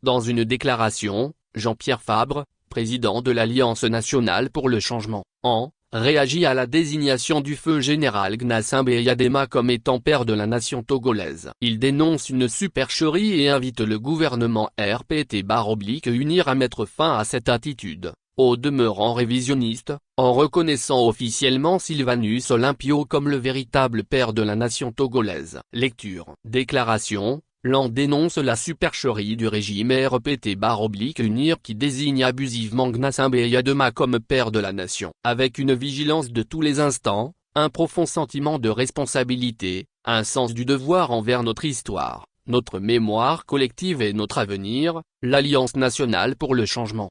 Dans une déclaration, Jean-Pierre Fabre, président de l'Alliance nationale pour le changement, réagit à la désignation du feu général Gnassingbé Eyadema comme étant père de la nation togolaise. Il dénonce une supercherie et invite le gouvernement RPT-UNIR à mettre fin à cette attitude, au demeurant révisionniste, en reconnaissant officiellement Sylvanus Olympio comme le véritable père de la nation togolaise. Lecture. Déclaration. L'an dénonce la supercherie du régime RPT-UNIR qui désigne abusivement Gnassingbé Eyadema comme père de la nation. Avec une vigilance de tous les instants, un profond sentiment de responsabilité, un sens du devoir envers notre histoire, notre mémoire collective et notre avenir, l'Alliance nationale pour le changement,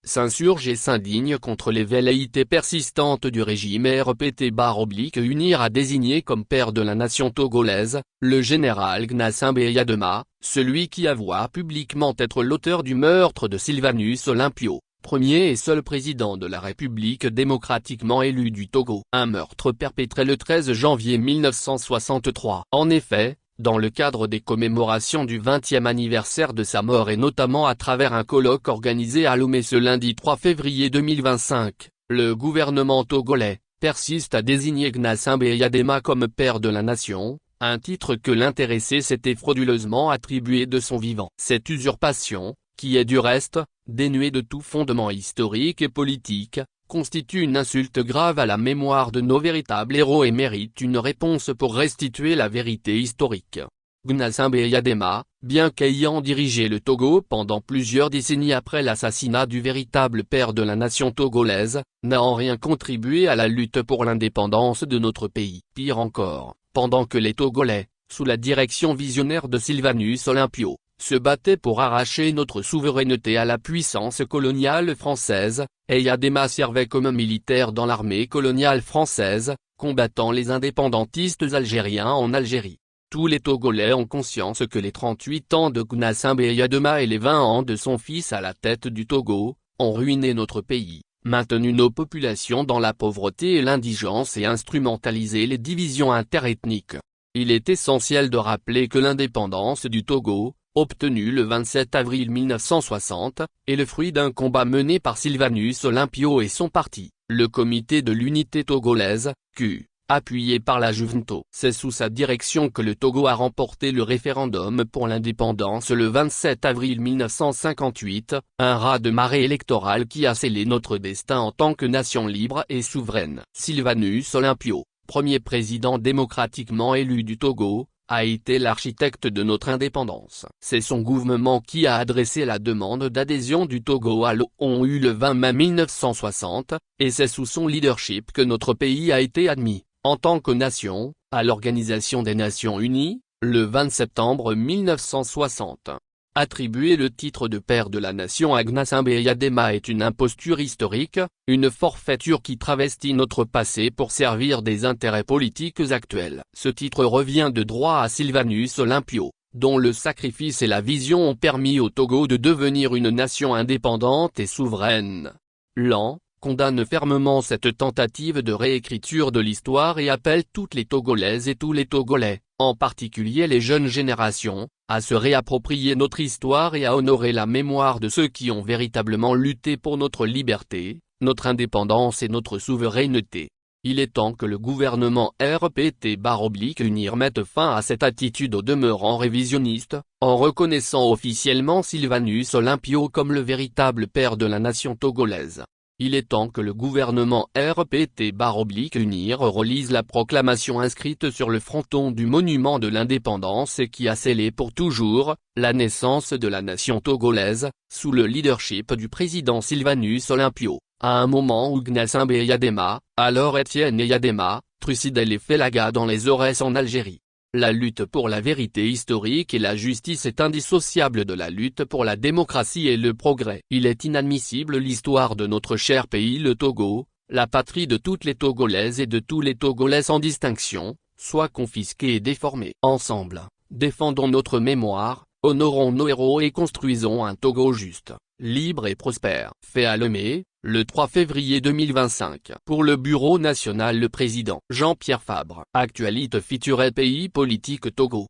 s'insurge et s'indigne contre les velléités persistantes du régime RPT-UNIR à désigner comme père de la nation togolaise, le général Gnassingbé Eyadema, celui qui avoua publiquement être l'auteur du meurtre de Sylvanus Olympio, premier et seul président de la République démocratiquement élu du Togo. Un meurtre perpétré le 13 janvier 1963. En effet, dans le cadre des commémorations du 20e anniversaire de sa mort et notamment à travers un colloque organisé à Lomé ce lundi 3 février 2025, le gouvernement togolais persiste à désigner Gnassingbé Eyadema comme père de la nation, un titre que l'intéressé s'était frauduleusement attribué de son vivant. Cette usurpation, qui est du reste, dénuée de tout fondement historique et politique, constitue une insulte grave à la mémoire de nos véritables héros et mérite une réponse pour restituer la vérité historique. Gnassingbé Eyadema, bien qu'ayant dirigé le Togo pendant plusieurs décennies après l'assassinat du véritable père de la nation togolaise, n'a en rien contribué à la lutte pour l'indépendance de notre pays. Pire encore, pendant que les Togolais, sous la direction visionnaire de Sylvanus Olympio, se battaient pour arracher notre souveraineté à la puissance coloniale française, Eyadema servait comme militaire dans l'armée coloniale française, combattant les indépendantistes algériens en Algérie. Tous les Togolais ont conscience que les 38 ans de Gnassingbé Eyadema et les 20 ans de son fils à la tête du Togo, ont ruiné notre pays, maintenu nos populations dans la pauvreté et l'indigence et instrumentalisé les divisions interethniques. Il est essentiel de rappeler que l'indépendance du Togo, obtenu le 27 avril 1960, est le fruit d'un combat mené par Sylvanus Olympio et son parti, le Comité de l'Unité Togolaise, appuyé par la Junto. C'est sous sa direction que le Togo a remporté le référendum pour l'indépendance le 27 avril 1958, un raz-de-marée électoral qui a scellé notre destin en tant que nation libre et souveraine. Sylvanus Olympio, premier président démocratiquement élu du Togo, a été l'architecte de notre indépendance. C'est son gouvernement qui a adressé la demande d'adhésion du Togo à l'ONU le 20 mai 1960, et c'est sous son leadership que notre pays a été admis, en tant que nation, à l'Organisation des Nations Unies, le 20 septembre 1960. Attribuer le titre de père de la nation à Gnassingbé Eyadema est une imposture historique, une forfaiture qui travestit notre passé pour servir des intérêts politiques actuels. Ce titre revient de droit à Sylvanus Olympio, dont le sacrifice et la vision ont permis au Togo de devenir une nation indépendante et souveraine. L'AN condamne fermement cette tentative de réécriture de l'histoire et appelle toutes les Togolaises et tous les Togolais, en particulier les jeunes générations, à se réapproprier notre histoire et à honorer la mémoire de ceux qui ont véritablement lutté pour notre liberté, notre indépendance et notre souveraineté. Il est temps que le gouvernement RPT-UNIR mette fin à cette attitude au demeurant révisionniste, en reconnaissant officiellement Sylvanus Olympio comme le véritable père de la nation togolaise. Il est temps que le gouvernement RPT-UNIR relise la proclamation inscrite sur le fronton du monument de l'indépendance et qui a scellé pour toujours la naissance de la nation togolaise, sous le leadership du président Sylvanus Olympio, à un moment où Gnassingbé Eyadema, alors Étienne Eyadema, trucidait les Félagas dans les Aurès en Algérie. La lutte pour la vérité historique et la justice est indissociable de la lutte pour la démocratie et le progrès. Il est inadmissible l'histoire de notre cher pays le Togo, la patrie de toutes les Togolaises et de tous les Togolais sans distinction, soit confisquée et déformée. Ensemble, défendons notre mémoire, honorons nos héros et construisons un Togo juste, libre et prospère. Fait à Lomé, le 3 février 2025. Pour le Bureau national, le président Jean-Pierre Fabre. Actualité feature pays politique Togo.